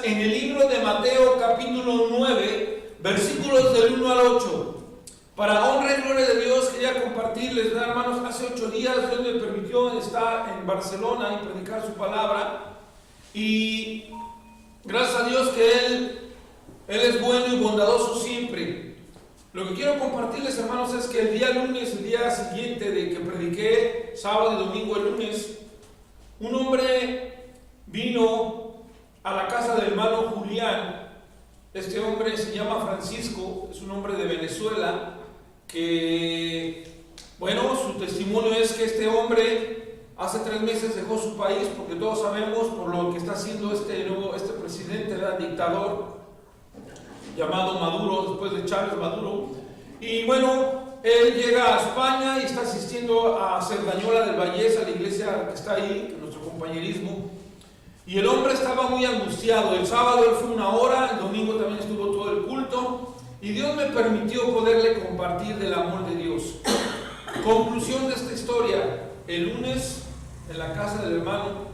en el libro de Mateo capítulo 9, versículos del 1 al 8. Para honra y gloria de Dios quería compartirles, ¿verdad, hermanos? Hace 8 días Dios me permitió estar en Barcelona y predicar su palabra. Y gracias a Dios que Él es bueno y bondadoso siempre. Lo que quiero compartirles, hermanos, es que el día lunes, el día siguiente de que prediqué, sábado y domingo el lunes, un hombre vino a la casa del hermano Julián. Este hombre se llama Francisco, es un hombre de Venezuela, que, bueno, su testimonio es que este hombre hace 3 meses dejó su país, porque todos sabemos por lo que está haciendo este presidente, ¿verdad? Dictador, llamado Maduro, después de Chávez Maduro. Y bueno, él llega a España y está asistiendo a Cerdañola del Vallés, a la iglesia que está ahí, nuestro compañerismo. Y el hombre estaba muy angustiado. El sábado él fue 1 hora, el domingo también estuvo todo el culto. Y Dios me permitió poderle compartir del amor de Dios. Conclusión de esta historia: el lunes en la casa del hermano,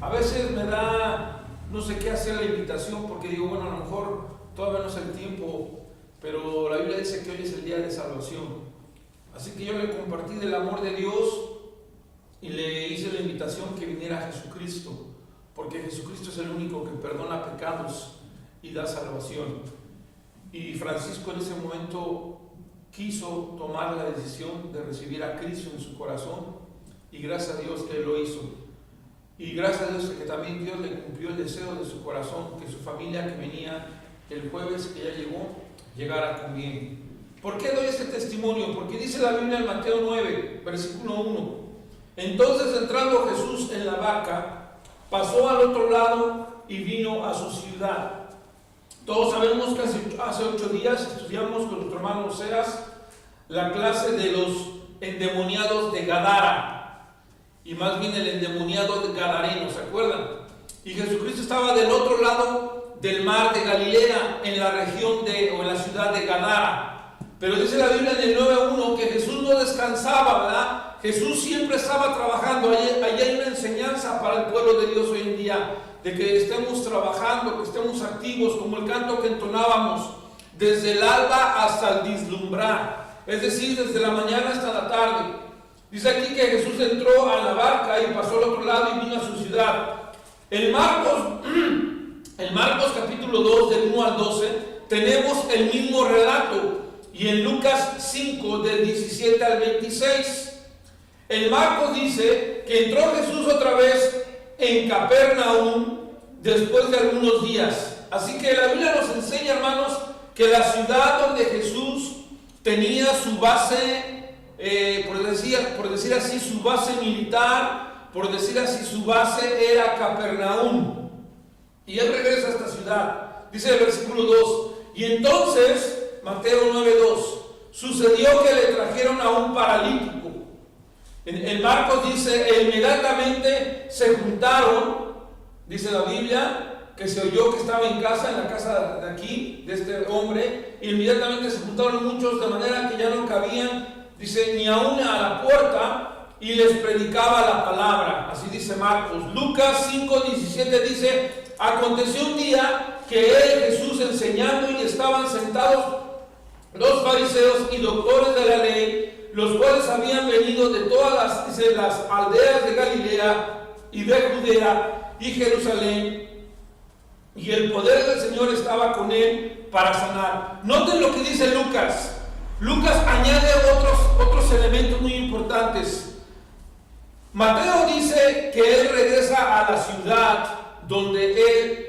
a veces me da no sé qué hacer la invitación, porque digo, bueno, a lo mejor todavía no es el tiempo, pero la Biblia dice que hoy es el día de salvación. Así que yo le compartí del amor de Dios y le hice la invitación que viniera a Jesucristo, porque Jesucristo es el único que perdona pecados y da salvación. Y Francisco en ese momento quiso tomar la decisión de recibir a Cristo en su corazón, y gracias a Dios que Él lo hizo. Y gracias a Dios que también Dios le cumplió el deseo de su corazón, que su familia que venía el jueves, que ya llegó, llegara con bien. ¿Por qué doy este testimonio? Porque dice la Biblia en Mateo 9, versículo 1: entonces, entrando Jesús en la barca, pasó al otro lado y vino a su ciudad. Todos sabemos que hace 8 días estudiamos con nuestro hermano Oseas la clase de los endemoniados de Gadara, y más bien el endemoniado de Gadareno, ¿se acuerdan? Y Jesucristo estaba del otro lado del mar de Galilea, en la región o en la ciudad de Gadara. Pero dice la Biblia en el 9:1 que Jesús no descansaba, ¿verdad? Jesús siempre estaba trabajando. Allí hay una enseñanza para el pueblo de Dios hoy en día, de que estemos trabajando, que estemos activos, como el canto que entonábamos, desde el alba hasta el vislumbrar, es decir, desde la mañana hasta la tarde. Dice aquí que Jesús entró a la barca y pasó al otro lado y vino a su ciudad. En Marcos capítulo 2, del 1 al 12, tenemos el mismo relato, y en Lucas 5, del 17 al 26. En Marcos dice que entró Jesús otra vez en Capernaum después de algunos días. Así que la Biblia nos enseña, hermanos, que la ciudad donde Jesús tenía su base, por decir así, su base militar, por decir así, su base era Capernaum. Y él regresa a esta ciudad. Dice el versículo 2: y entonces, Mateo 9:2, sucedió que le trajeron a un paralítico. En Marcos dice, e inmediatamente se juntaron, dice la Biblia, que se oyó que estaba en la casa de aquí, de este hombre, y inmediatamente se juntaron muchos, de manera que ya no cabían, dice, ni aún a la puerta, y les predicaba la palabra. Así dice Marcos. Lucas 5:17 dice, aconteció un día que él, Jesús, enseñando, y estaban sentados los fariseos y doctores de la ley, los cuales habían venido de todas las aldeas de Galilea y de Judea y Jerusalén, y el poder del Señor estaba con él para sanar. Noten lo que dice Lucas. Lucas añade otros elementos muy importantes. Mateo dice que él regresa a la ciudad donde él,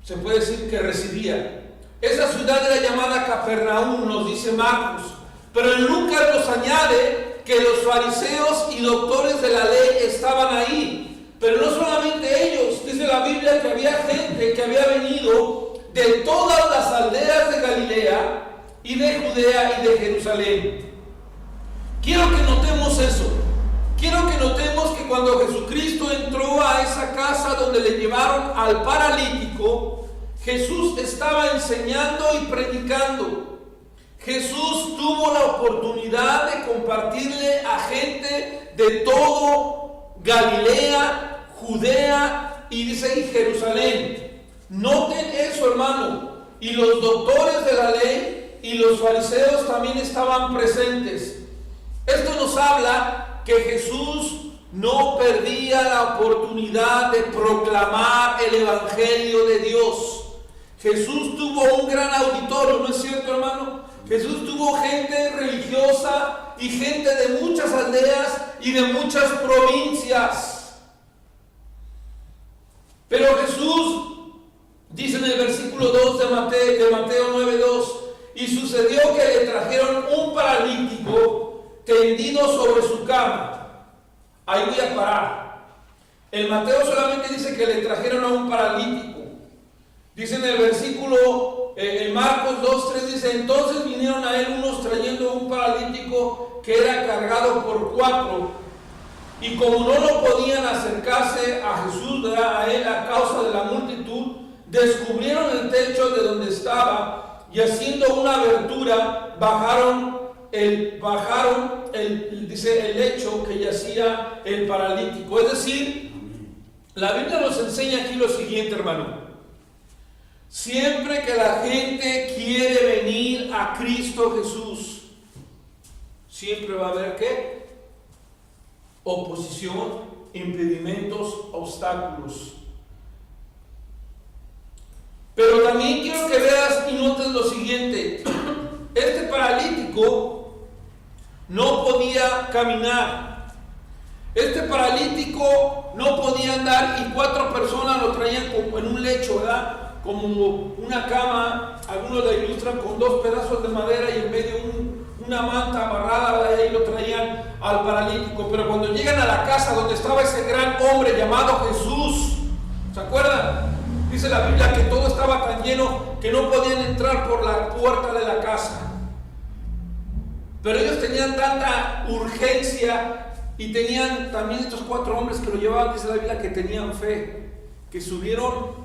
se puede decir, que residía. Esa ciudad era llamada Capernaum, nos dice Marcos. Pero en Lucas nos añade que los fariseos y doctores de la ley estaban ahí. Pero no solamente ellos, dice la Biblia que había gente que había venido de todas las aldeas de Galilea y de Judea y de Jerusalén. Quiero que notemos eso. Quiero que notemos que cuando Jesucristo entró a esa casa donde le llevaron al paralítico, Jesús estaba enseñando y predicando. Jesús tuvo la oportunidad de compartirle a gente de todo Galilea, Judea y dice y Jerusalén. Noten eso, hermano. Y los doctores de la ley y los fariseos también estaban presentes. Esto nos habla que Jesús no perdía la oportunidad de proclamar el evangelio de Dios. Jesús tuvo un gran auditorio, ¿no es cierto, hermano? Jesús tuvo gente religiosa y gente de muchas aldeas y de muchas provincias. Pero Jesús dice en el versículo 2 de Mateo 9:2, y sucedió que le trajeron un paralítico tendido sobre su cama. Ahí voy a parar. El Mateo solamente dice que le trajeron a un paralítico. Dice en el versículo, en Marcos 2:3 dice, entonces vinieron a él unos trayendo un paralítico que era cargado por 4. Y como no lo podían acercarse a Jesús, ¿verdad?, a él a causa de la multitud, descubrieron el techo de donde estaba y haciendo una abertura bajaron el lecho que yacía el paralítico. Es decir, la Biblia nos enseña aquí lo siguiente, hermano. Siempre que la gente quiere venir a Cristo Jesús, siempre va a haber ¿qué? Oposición, impedimentos, obstáculos. Pero también quiero que veas y notes lo siguiente. Este paralítico no podía caminar. Este paralítico no podía andar y 4 personas lo traían como en un lecho, ¿verdad? Como una cama, algunos la ilustran con 2 pedazos de madera y en medio una manta amarrada, ¿verdad? Y ahí lo traían al paralítico. Pero cuando llegan a la casa donde estaba ese gran hombre llamado Jesús, ¿se acuerdan? Dice la Biblia que todo estaba tan lleno que no podían entrar por la puerta de la casa. Pero ellos tenían tanta urgencia y tenían también estos 4 hombres que lo llevaban, dice la Biblia, que tenían fe, que subieron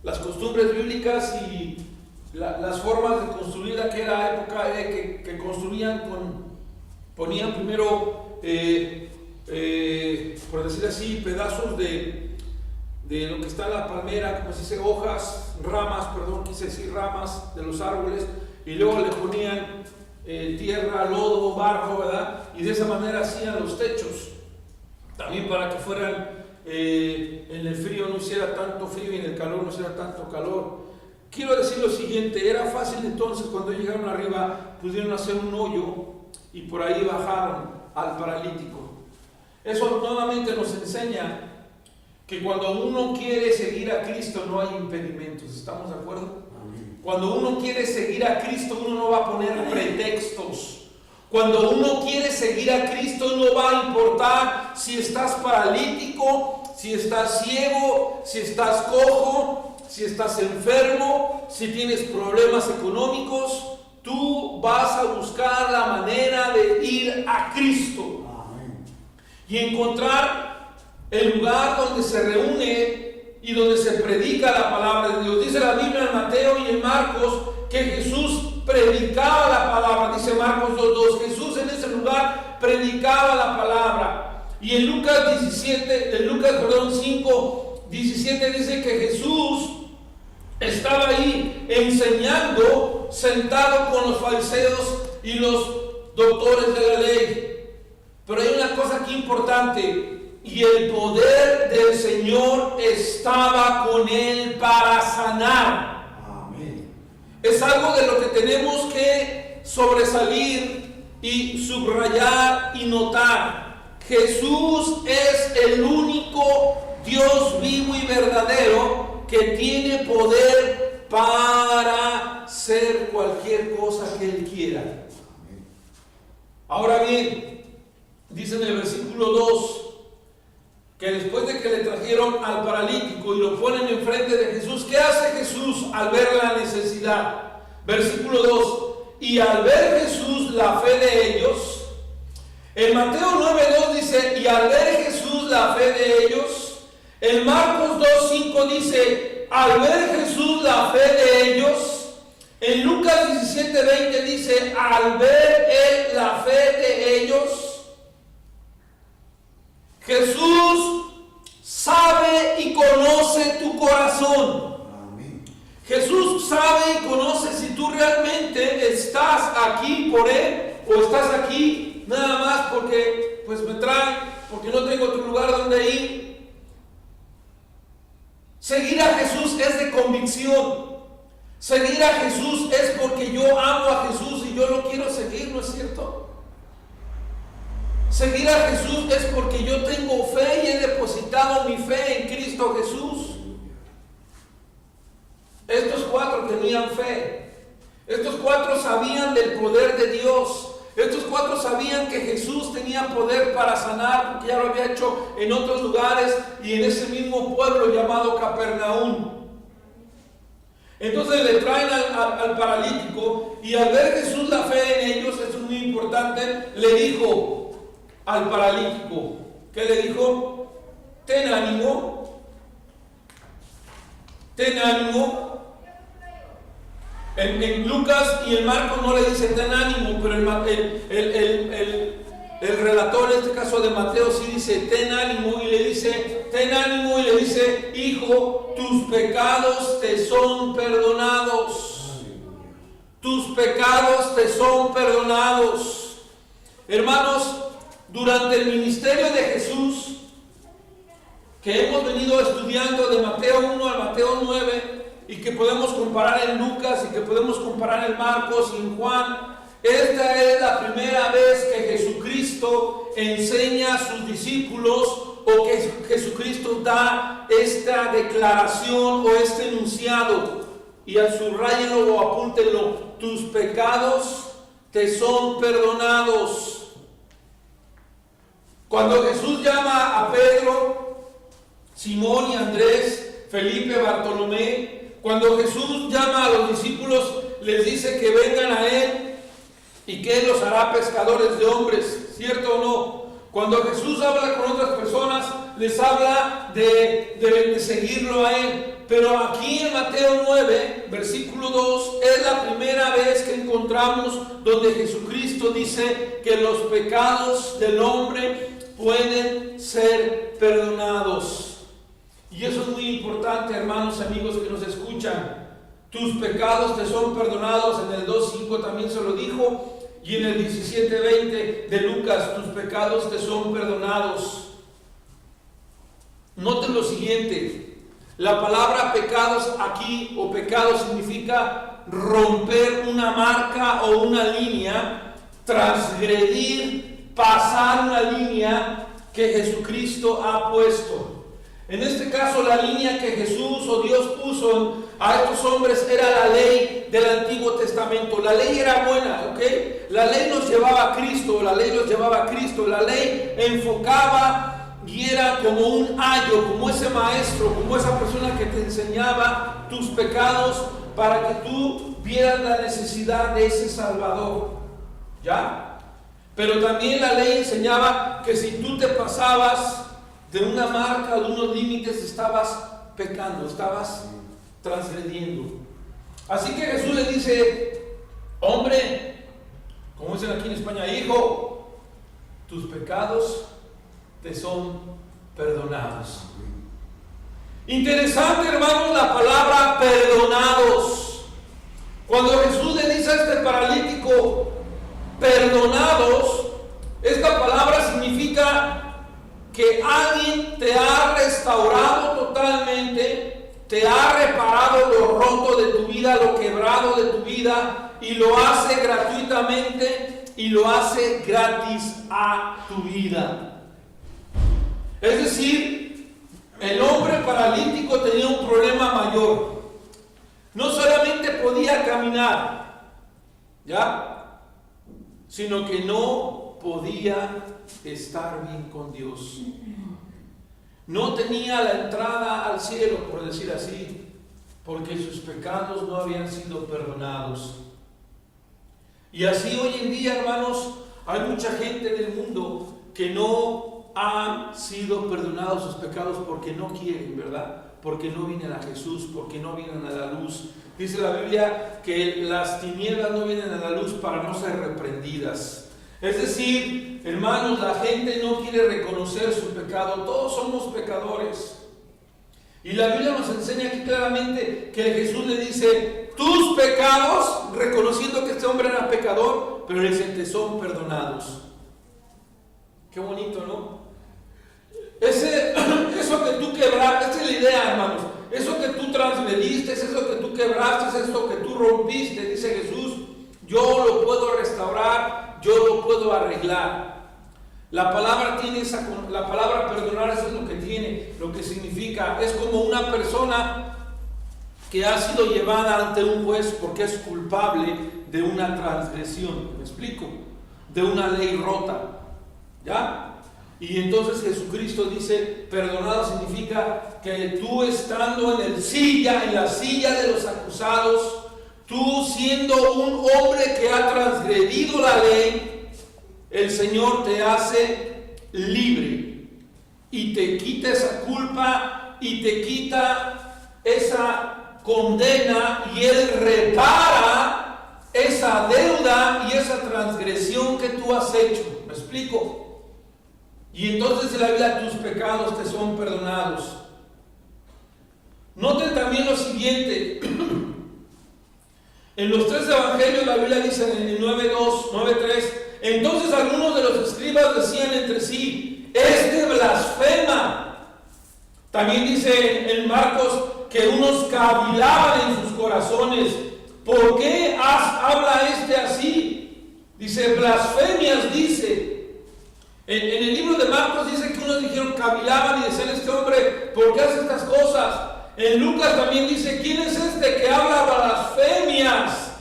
las costumbres bíblicas y las formas de construir de aquella época, que construían ponían primero, por decir así, pedazos de lo que está en la palmera, como se dice, hojas, ramas, quise decir ramas de los árboles, y luego le ponían tierra, lodo, barro, ¿verdad? Y de esa manera hacían los techos, también para que fueran, en el frío no hiciera tanto frío y en el calor no hiciera tanto calor. Quiero decir lo siguiente, era fácil entonces cuando llegaron arriba, pudieron hacer un hoyo y por ahí bajaron al paralítico. Eso nuevamente nos enseña que cuando uno quiere seguir a Cristo no hay impedimentos. ¿Estamos de acuerdo? Amén. Cuando uno quiere seguir a Cristo, uno no va a poner pretextos. Cuando uno quiere seguir a Cristo, no va a importar si estás paralítico, si estás ciego, si estás cojo, si estás enfermo, si tienes problemas económicos. Tú vas a buscar la manera de ir a Cristo. Amén. Y encontrar el lugar donde se reúne y donde se predica la palabra de Dios. Dice la Biblia en Mateo y en Marcos que Jesús predicaba la palabra. Dice Marcos 2:2, Jesús en ese lugar predicaba la palabra. Y en Lucas 5:17 dice que Jesús estaba ahí enseñando, sentado con los fariseos y los doctores de la ley. Pero hay una cosa aquí importante. Y el poder del Señor estaba con él para sanar. Amén. Es algo de lo que tenemos que sobresalir y subrayar y notar. Jesús es el único Dios vivo y verdadero que tiene poder para hacer cualquier cosa que Él quiera. Amén. Ahora bien, dice en el versículo 2, que después de que le trajeron al paralítico y lo ponen enfrente de Jesús, ¿qué hace Jesús al ver la necesidad? Versículo 2, y al ver Jesús la fe de ellos, en Mateo 9:2 dice, y al ver Jesús la fe de ellos, en Marcos 2:5 dice, al ver Jesús la fe de ellos, en Lucas 17:20 dice, al ver él la fe de ellos. Jesús sabe y conoce tu corazón. Amén. Jesús sabe y conoce si tú realmente estás aquí por Él o estás aquí nada más porque pues me traen, porque no tengo otro lugar donde ir. Seguir a Jesús es de convicción. Seguir a Jesús es porque yo amo a Jesús y yo lo quiero seguir, ¿no es cierto? Seguir a Jesús es porque yo tengo fe y he depositado mi fe en Cristo Jesús. Estos 4 tenían fe. Estos 4 sabían del poder de Dios. Estos 4 sabían que Jesús tenía poder para sanar, porque ya lo había hecho en otros lugares y en ese mismo pueblo llamado Capernaum. Entonces le traen al paralítico y al ver Jesús la fe en ellos, eso es muy importante, le dijo al paralítico, ¿qué le dijo? Ten ánimo, ten ánimo. En Lucas y en Marcos no le dice ten ánimo, pero el relator, en este caso de Mateo, sí dice ten ánimo y le dice ten ánimo y le dice, hijo, tus pecados te son perdonados. Tus pecados te son perdonados. Hermanos, durante el ministerio de Jesús, que hemos venido estudiando de Mateo 1 al Mateo 9, y que podemos comparar en Lucas y que podemos comparar en Marcos y en Juan, esta es la primera vez que Jesucristo enseña a sus discípulos o que Jesucristo da esta declaración o este enunciado, y subrayenlo o apúntenlo: tus pecados te son perdonados. Cuando Jesús llama a Pedro, Simón y Andrés, Felipe, Bartolomé, cuando Jesús llama a los discípulos, les dice que vengan a Él y que Él los hará pescadores de hombres, ¿cierto o no? Cuando Jesús habla con otras personas, les habla de seguirlo a Él. Pero aquí en Mateo 9, versículo 2, es la primera vez que encontramos donde Jesucristo dice que los pecados del hombre pueden ser perdonados. Y eso es muy importante, hermanos, amigos que nos escuchan. Tus pecados te son perdonados. En el 2:5 también se lo dijo. Y en el 17:20 de Lucas, tus pecados te son perdonados. Noten lo siguiente. La palabra pecados aquí, o pecado, significa romper una marca o una línea, transgredir, pasar una línea que Jesucristo ha puesto. En este caso, la línea que Jesús o Dios puso a estos hombres era la ley del Antiguo Testamento. La ley era buena, ¿ok? La ley nos llevaba a Cristo, la ley nos llevaba a Cristo. La ley enfocaba y era como un ayo, como ese maestro, como esa persona que te enseñaba tus pecados para que tú vieras la necesidad de ese Salvador. ¿Ya? Pero también la ley enseñaba que si tú te pasabas de una marca, de unos límites, estabas pecando, estabas transgrediendo. Así que Jesús le dice: hombre, como dicen aquí en España, hijo, tus pecados te son perdonados. Interesante, hermanos, la palabra perdonados. Cuando Jesús le dice a este paralítico perdonados, esta palabra significa que alguien te ha restaurado totalmente, te ha reparado lo roto de tu vida, lo quebrado de tu vida, y lo hace gratuitamente y lo hace gratis a tu vida. Es decir, el hombre paralítico tenía un problema mayor. No solamente podía caminar, ¿ya?, sino que no podía estar bien con Dios. No tenía la entrada al cielo, por decir así, porque sus pecados no habían sido perdonados. Y así hoy en día, hermanos, hay mucha gente en el mundo que no han sido perdonados sus pecados porque no quieren, ¿verdad? Porque no vienen a Jesús, porque no vienen a la luz. Dice la Biblia que las tinieblas no vienen a la luz para no ser reprendidas. Es decir, hermanos, la gente no quiere reconocer su pecado. Todos somos pecadores. Y la Biblia nos enseña aquí claramente que Jesús le dice, tus pecados, reconociendo que este hombre era pecador, pero le dice, te son perdonados. Qué bonito, ¿no? Eso que tú quebraste, esa es la idea, hermanos. Eso que tú transgrediste, eso que tú quebraste, eso que tú rompiste, dice Jesús, yo lo puedo restaurar, yo lo puedo arreglar. La palabra perdonar, eso es lo que tiene, lo que significa. Es como una persona que ha sido llevada ante un juez porque es culpable de una transgresión. ¿Me explico? De una ley rota. ¿Ya? Y entonces Jesucristo dice, perdonado significa que tú estando en la silla de los acusados, tú siendo un hombre que ha transgredido la ley, el Señor te hace libre y te quita esa culpa y te quita esa condena, y Él repara esa deuda y esa transgresión que tú has hecho. ¿Me explico? Y entonces en la Biblia tus pecados te son perdonados. Noten también lo siguiente. En los 3 evangelios la Biblia dice en el 9:2, 9:3, entonces algunos de los escribas decían entre sí, este blasfema. También dice en Marcos que unos cavilaban en sus corazones, ¿por qué habla este así? Dice, blasfemias dice. En el libro de Marcos dice que unos dijeron, cavilaban y decían, este hombre, ¿por qué hace estas cosas? En Lucas también dice, ¿quién es este que habla blasfemias?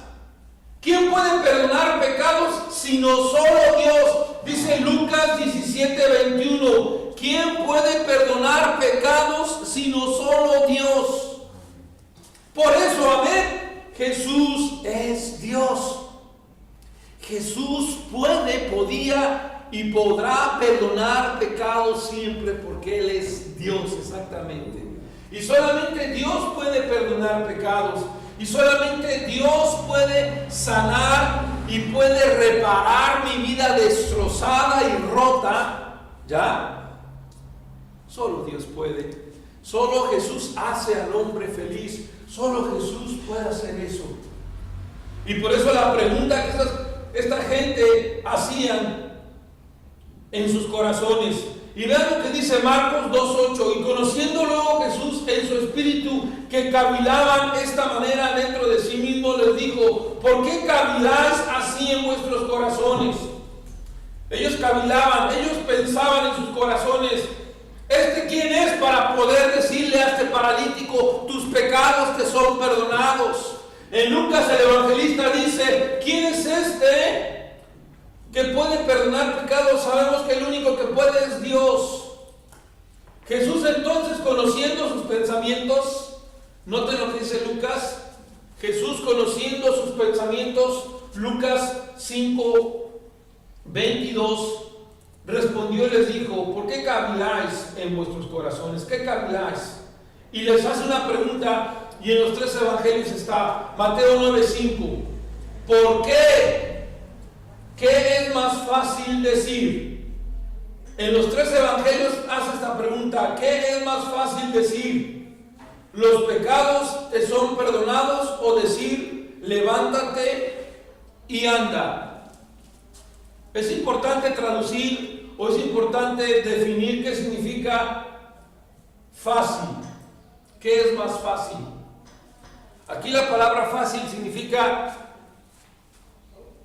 ¿Quién puede perdonar pecados sino solo Dios? Dice Lucas 17:21, ¿quién puede perdonar pecados sino solo Dios? Por eso, amén, Jesús es Dios. Jesús podía y podrá perdonar pecados siempre porque Él es Dios, exactamente. Y solamente Dios puede perdonar pecados. Y solamente Dios puede sanar y puede reparar mi vida destrozada y rota. ¿Ya? Solo Dios puede. Solo Jesús hace al hombre feliz. Solo Jesús puede hacer eso. Y por eso la pregunta que esta gente hacían en sus corazones. Y vean lo que dice Marcos 2:8. Y conociendo luego Jesús en su espíritu que cavilaban esta manera dentro de sí mismo, les dijo, ¿por qué caviláis así en vuestros corazones? Ellos cavilaban, ellos pensaban en sus corazones, ¿este quién es para poder decirle a este paralítico, tus pecados te son perdonados? En Lucas el evangelista dice, ¿quién es este que puede perdonar pecados? Sabemos que el único que puede es Dios. Jesús entonces, conociendo sus pensamientos, noten lo que dice Lucas, Jesús conociendo sus pensamientos, Lucas 5:22, respondió y les dijo, ¿por qué caviláis en vuestros corazones? ¿Qué caviláis? Y les hace una pregunta, y en los 3 evangelios está, Mateo 9:5, ¿por qué? ¿Qué es más fácil decir? En los 3 evangelios hace esta pregunta, ¿qué es más fácil decir? ¿Los pecados te son perdonados? O decir, levántate y anda. Es importante traducir o es importante definir qué significa fácil. ¿Qué es más fácil? Aquí la palabra fácil significa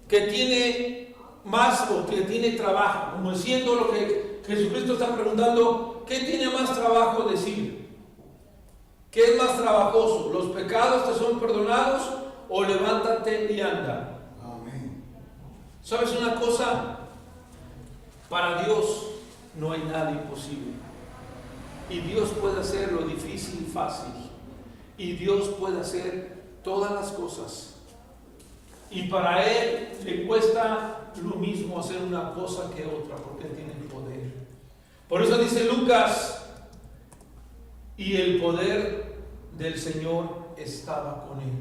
que tiene más o que tiene trabajo, como diciendo lo que Jesucristo está preguntando, ¿qué tiene más trabajo decir? ¿Qué es más trabajoso? ¿Los pecados te son perdonados o levántate y anda? Amén. ¿Sabes una cosa? Para Dios no hay nada imposible. Y Dios puede hacer lo difícil fácil. Y Dios puede hacer todas las cosas. Y para Él le cuesta lo mismo hacer una cosa que otra, porque Él tiene el poder. Por eso dice Lucas, y el poder del Señor estaba con Él.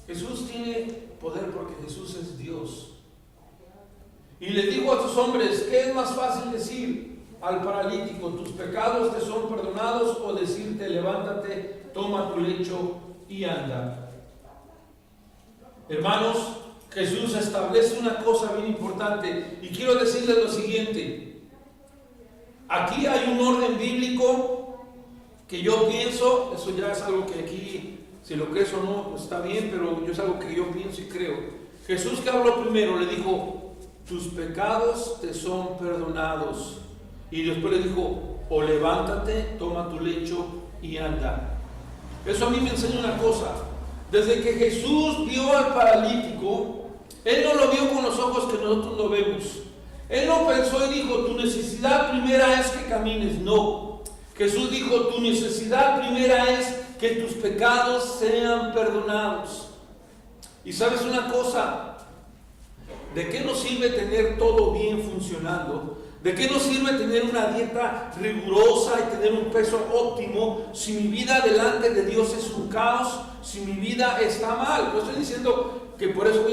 Jesús tiene poder porque Jesús es Dios. Y les dijo a sus hombres, ¿qué es más fácil decir al paralítico, tus pecados te son perdonados? o decirte levántate, toma tu lecho y anda. Hermanos, Jesús establece una cosa bien importante y quiero decirles lo siguiente. Aquí hay un orden bíblico que yo pienso, eso ya es algo que aquí, si lo crees o no, pues está bien, pero es algo que yo pienso y creo. Jesús, que habló primero, le dijo, tus pecados te son perdonados. Y después le dijo, o levántate, toma tu lecho y anda. Eso a mí me enseña una cosa. Desde que Jesús vio al paralítico, Él no lo vio con los ojos que nosotros lo vemos. Él no pensó y dijo, tu necesidad primera es que camines. No. Jesús dijo, tu necesidad primera es que tus pecados sean perdonados. Y sabes una cosa, ¿de qué nos sirve tener todo bien funcionando? ¿De qué nos sirve tener una dieta rigurosa y tener un peso óptimo si mi vida delante de Dios es un caos, si mi vida está mal? No estoy diciendo que por eso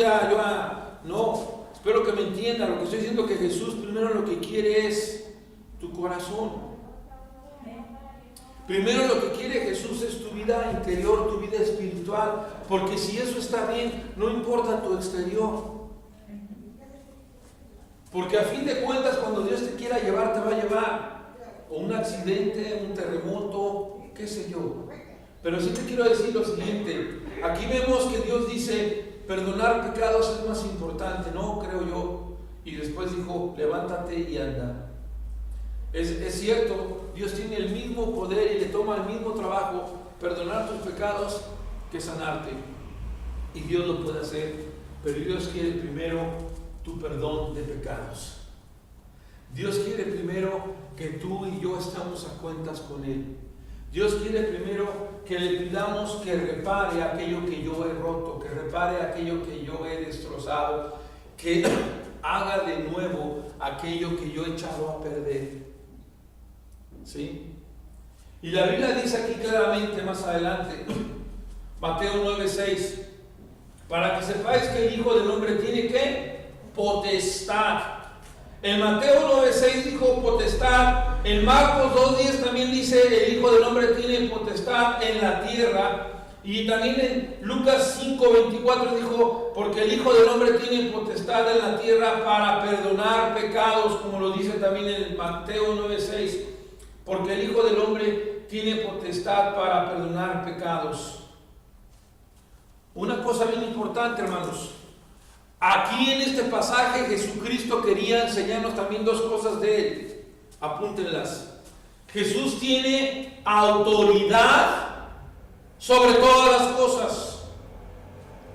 no, espero que me entiendan. Lo que estoy diciendo es que Jesús primero lo que quiere es tu corazón. Primero lo que quiere Jesús es tu vida interior, tu vida espiritual, porque si eso está bien, no importa tu exterior. Porque a fin de cuentas, cuando Dios te quiera llevar, te va a llevar. O un accidente, un terremoto, qué sé yo. Pero sí te quiero decir lo siguiente. Aquí vemos que Dios dice, perdonar pecados es más importante, ¿no? Creo yo. Y después dijo, levántate y anda. Es cierto, Dios tiene el mismo poder y le toma el mismo trabajo perdonar tus pecados que sanarte. Y Dios lo puede hacer, pero Dios quiere primero tu perdón de pecados. Dios quiere primero que tú y yo estemos a cuentas con Él. Dios quiere primero que le pidamos que repare aquello que yo he roto, que repare aquello que yo he destrozado, que haga de nuevo aquello que yo he echado a perder. ¿Sí? Y la Biblia dice aquí claramente más adelante, Mateo 9:6, para que sepáis que el Hijo del Hombre tiene ¿qué? Potestad. En Mateo 9:6 dijo potestad. En Marcos 2:10 también dice el Hijo del Hombre tiene potestad en la tierra. Y también en Lucas 5:24 dijo, porque el Hijo del Hombre tiene potestad en la tierra para perdonar pecados, como lo dice también en Mateo 9:6, porque el Hijo del Hombre tiene potestad para perdonar pecados. Una cosa bien importante, hermanos. Aquí en este pasaje Jesucristo quería enseñarnos también dos cosas de Él. Apúntenlas. Jesús tiene autoridad sobre todas las cosas.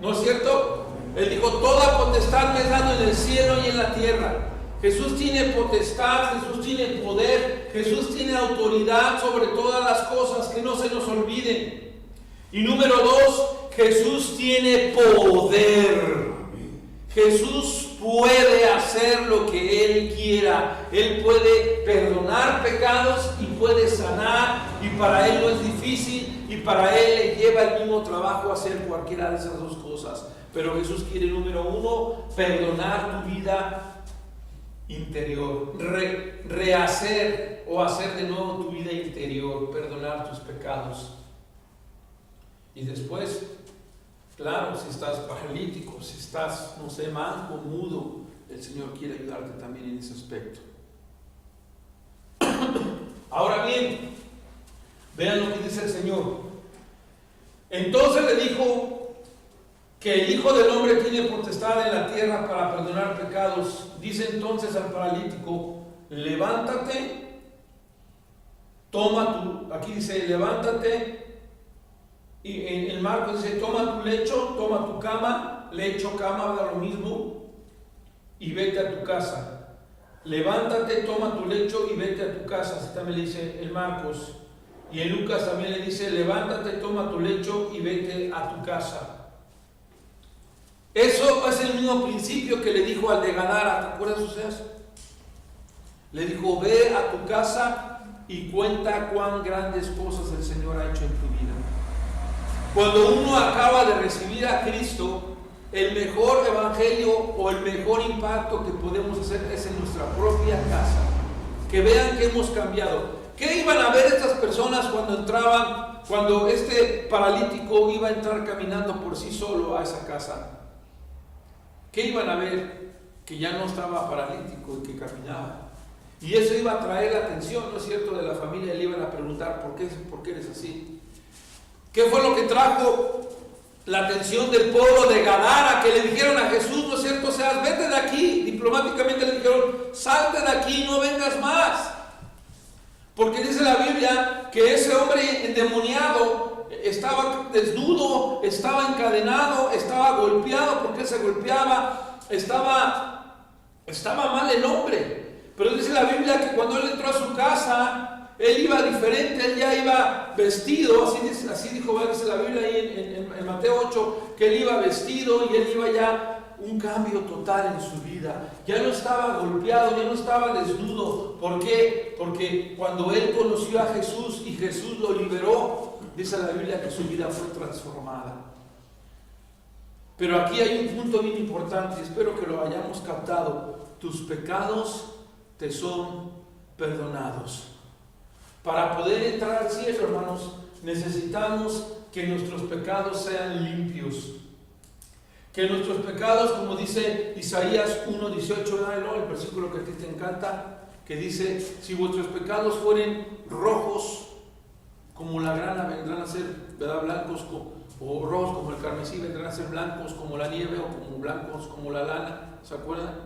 ¿No es cierto? Él dijo, toda potestad me es dado en el cielo y en la tierra. Jesús tiene potestad, Jesús tiene poder, Jesús tiene autoridad sobre todas las cosas, que no se nos olviden. Y número dos, Jesús tiene poder. Jesús puede hacer lo que Él quiera. Él puede perdonar pecados y puede sanar, y para Él no es difícil, y para Él le lleva el mismo trabajo hacer cualquiera de esas dos cosas. Pero Jesús quiere, número uno, perdonar tu vida interior, rehacer o hacer de nuevo tu vida interior, perdonar tus pecados. Y después, claro, si estás paralítico, si estás, no sé, manco, mudo, el Señor quiere ayudarte también en ese aspecto. Ahora bien, vean lo que dice el Señor. Entonces le dijo que el Hijo del Hombre tiene potestad en la tierra para perdonar pecados. Dice entonces al paralítico, levántate, aquí dice, levántate. Y en el marco dice, toma tu lecho, toma tu cama, lecho, cama, da lo mismo, y vete a tu casa. Levántate, toma tu lecho y vete a tu casa. Así también le dice el Marcos. Y en Lucas también le dice, levántate, toma tu lecho y vete a tu casa. Eso es el mismo principio que le dijo al de Gadara, ¿te acuerdas, Oseas? Le dijo, ve a tu casa y cuenta cuán grandes cosas el Señor ha hecho en tu vida. Cuando uno acaba de recibir a Cristo, el mejor evangelio o el mejor impacto que podemos hacer es en nuestra propia casa. Que vean que hemos cambiado, ¿Qué iban a ver estas personas cuando entraban, cuando este paralítico iba a entrar caminando por sí solo a esa casa? ¿Qué iban a ver? Que ya no estaba paralítico y que caminaba. Y eso iba a atraer la atención, ¿no es cierto?, de la familia. Le iban a preguntar, ¿por qué eres así? ¿Qué fue lo que trajo la atención del pueblo de Gadara? Que le dijeron a Jesús, ¿no es cierto?, o sea, vete de aquí. Diplomáticamente le dijeron, salte de aquí, no vengas más. Porque dice la Biblia que ese hombre endemoniado estaba desnudo, estaba encadenado, estaba golpeado porque él se golpeaba, estaba mal el hombre. Pero dice la Biblia que cuando él entró a su casa, él iba diferente, él ya iba vestido, así dijo, dice la Biblia ahí en Mateo 8, que él iba vestido y él iba ya un cambio total en su vida. Ya no estaba golpeado, ya no estaba desnudo. ¿Por qué? Porque cuando él conoció a Jesús y Jesús lo liberó, dice la Biblia que su vida fue transformada. Pero aquí hay un punto bien importante, espero que lo hayamos captado. Tus pecados te son perdonados. Para poder entrar al cielo, hermanos, necesitamos que nuestros pecados sean limpios. Que nuestros pecados, como dice Isaías 1:18, el versículo que a ti te encanta, que dice, si vuestros pecados fueren rojos como la grana, vendrán a ser, ¿verdad?, blancos, o rojos como el carmesí, vendrán a ser blancos como la nieve, o como blancos como la lana. ¿Se acuerdan?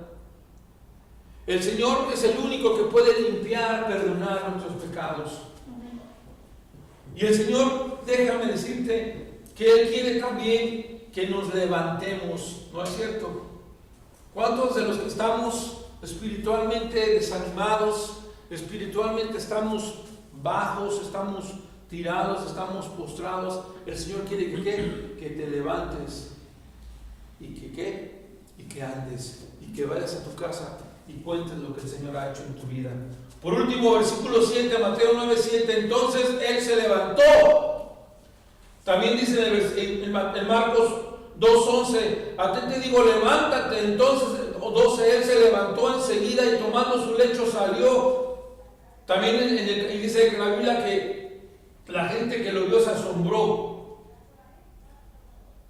El Señor es el único que puede limpiar, perdonar nuestros pecados. Y el Señor, déjame decirte, que Él quiere también que nos levantemos, ¿no es cierto? ¿Cuántos de los que estamos espiritualmente desanimados, espiritualmente estamos bajos, estamos tirados, estamos postrados? El Señor quiere que te levantes y que andes y que vayas a tu casa y cuentes lo que el Señor ha hecho en tu vida. Por último, versículo 7, Mateo 9:7, entonces Él se levantó. También dice en Marcos 2:11, a ti te digo, levántate. Entonces, 12, Él se levantó enseguida y tomando su lecho salió. También y dice en la Biblia que la gente que lo vio se asombró.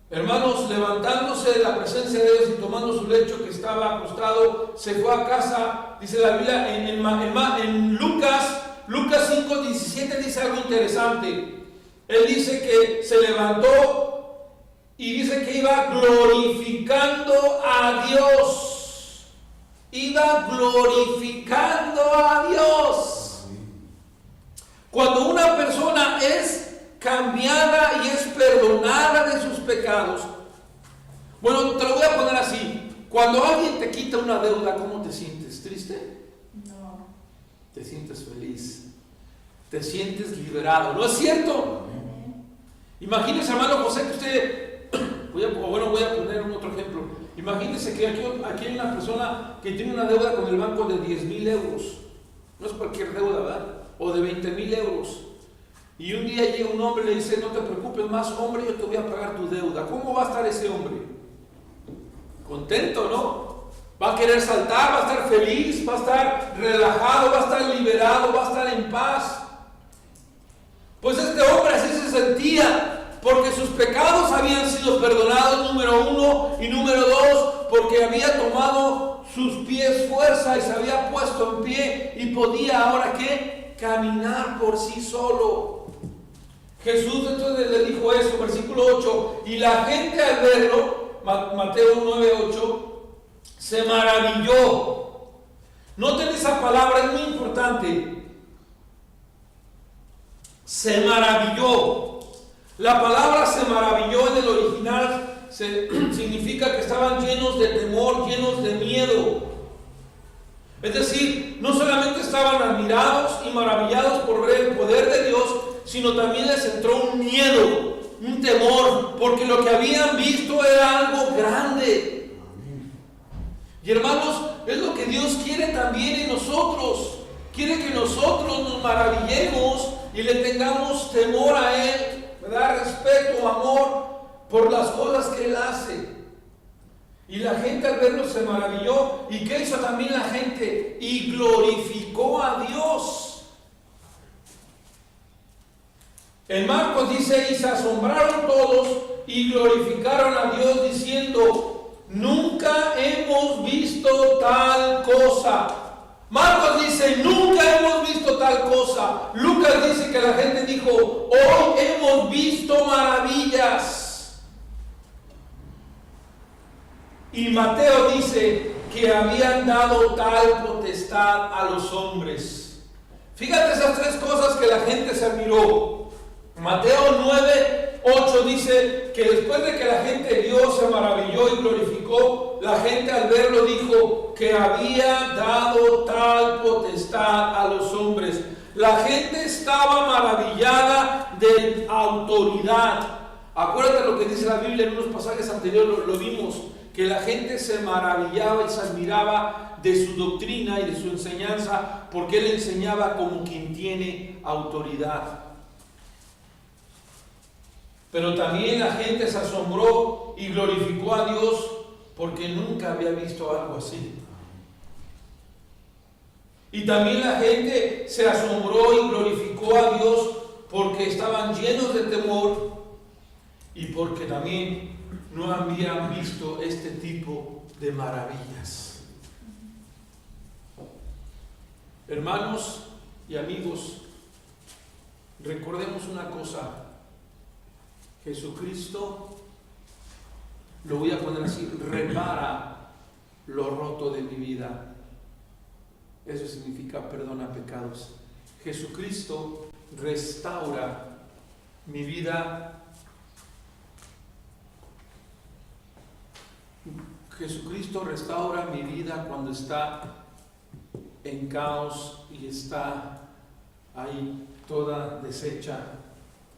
Hermanos, levantándose de la presencia de Dios y tomando su lecho que estaba acostado, se fue a casa. Dice la Biblia en Lucas 5:17 dice algo interesante. Él dice que se levantó y dice que iba glorificando a Dios. Iba glorificando a Dios. Cuando una persona es cambiada y es perdonada de sus pecados, bueno, te lo voy a poner así. Cuando alguien te quita una deuda, ¿cómo te sientes? ¿Triste? No. Te sientes feliz. Te sientes liberado, ¿no es cierto? Imagínese, hermano José, que usted, voy a poner un otro ejemplo. Imagínese que aquí hay una persona que tiene una deuda con el banco de 10,000 euros. No es cualquier deuda, ¿verdad? O de 20,000 euros. Y un día llega un hombre y le dice, no te preocupes más, hombre, yo te voy a pagar tu deuda. ¿Cómo va a estar ese hombre? Contento, ¿no? Va a querer saltar, va a estar feliz, va a estar relajado, va a estar liberado, va a estar en paz. Pues este hombre así se sentía, porque sus pecados habían sido perdonados, número 1, y número 2, porque había tomado sus pies fuerza y se había puesto en pie y podía ahora ¿qué? Caminar por sí solo. Jesús entonces le dijo eso, versículo 8, y la gente al verlo, Mateo 9:8, se maravilló. Noten esa palabra, es muy importante. Se maravilló. La palabra se maravilló en el original significa que estaban llenos de temor, llenos de miedo. Es decir, no solamente estaban admirados y maravillados por ver el poder de Dios, sino también les entró un miedo, un temor, porque lo que habían visto era algo grande. Y hermanos, es lo que Dios quiere también en nosotros. Quiere que nosotros nos maravillemos y le tengamos temor a Él, ¿verdad? Respeto, amor por las cosas que Él hace. Y la gente al verlo se maravilló. ¿Y qué hizo también la gente? Y glorificó a Dios. En Marcos dice, y se asombraron todos y glorificaron a Dios diciendo, nunca hemos visto tal cosa. Marcos dice, nunca hemos visto tal cosa. Lucas dice que la gente dijo, hoy hemos visto maravillas. Y Mateo dice que habían dado tal potestad a los hombres. Fíjate esas tres cosas que la gente se admiró. Mateo 9:8 dice que después de que la gente vio, se maravilló y glorificó, la gente al verlo dijo que había dado tal potestad a los hombres. La gente estaba maravillada de autoridad. Acuérdate lo que dice la Biblia en unos pasajes anteriores, lo vimos, que la gente se maravillaba y se admiraba de su doctrina y de su enseñanza, porque él enseñaba como quien tiene autoridad. Pero también la gente se asombró y glorificó a Dios porque nunca había visto algo así. Y también la gente se asombró y glorificó a Dios porque estaban llenos de temor y porque también no habían visto este tipo de maravillas. Hermanos y amigos, recordemos una cosa. Jesucristo, lo voy a poner así, repara lo roto de mi vida. Eso significa perdona pecados. Jesucristo restaura mi vida. Jesucristo restaura mi vida cuando está en caos y está ahí toda deshecha.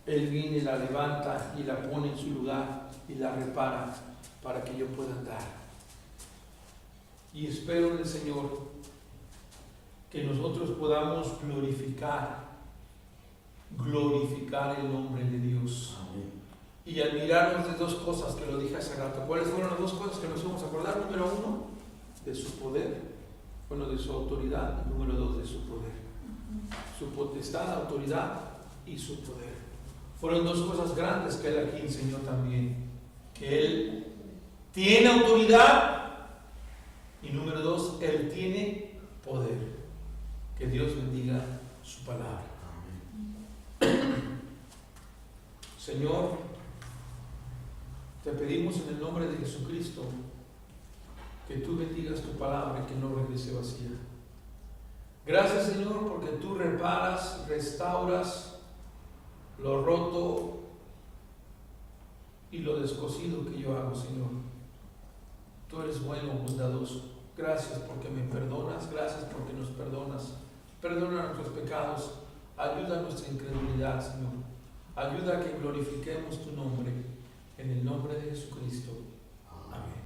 Él viene, la levanta y la pone en su lugar y la repara para que yo pueda andar. Y espero en el Señor que nosotros podamos glorificar el nombre de Dios. Amén. Y admirarnos de dos cosas que lo dije hace rato. ¿Cuáles fueron las dos cosas que nos vamos a acordar? Número uno, de su poder, bueno, de su autoridad. Y número dos, de su poder. Su potestad, autoridad y su poder. Fueron dos cosas grandes que él aquí enseñó también. Que él tiene autoridad y número dos, él tiene poder. Que Dios bendiga su palabra. Amén. Señor, te pedimos en el nombre de Jesucristo que tú bendigas tu palabra y que no regrese vacía. Gracias, Señor, porque tú reparas, restauras lo roto y lo descosido que yo hago, Señor. Tú eres bueno, bondadoso. Gracias porque me perdonas, gracias porque nos perdonas. Perdona nuestros pecados, ayuda a nuestra incredulidad, Señor. Ayuda a que glorifiquemos tu nombre, en el nombre de Jesucristo. Amén.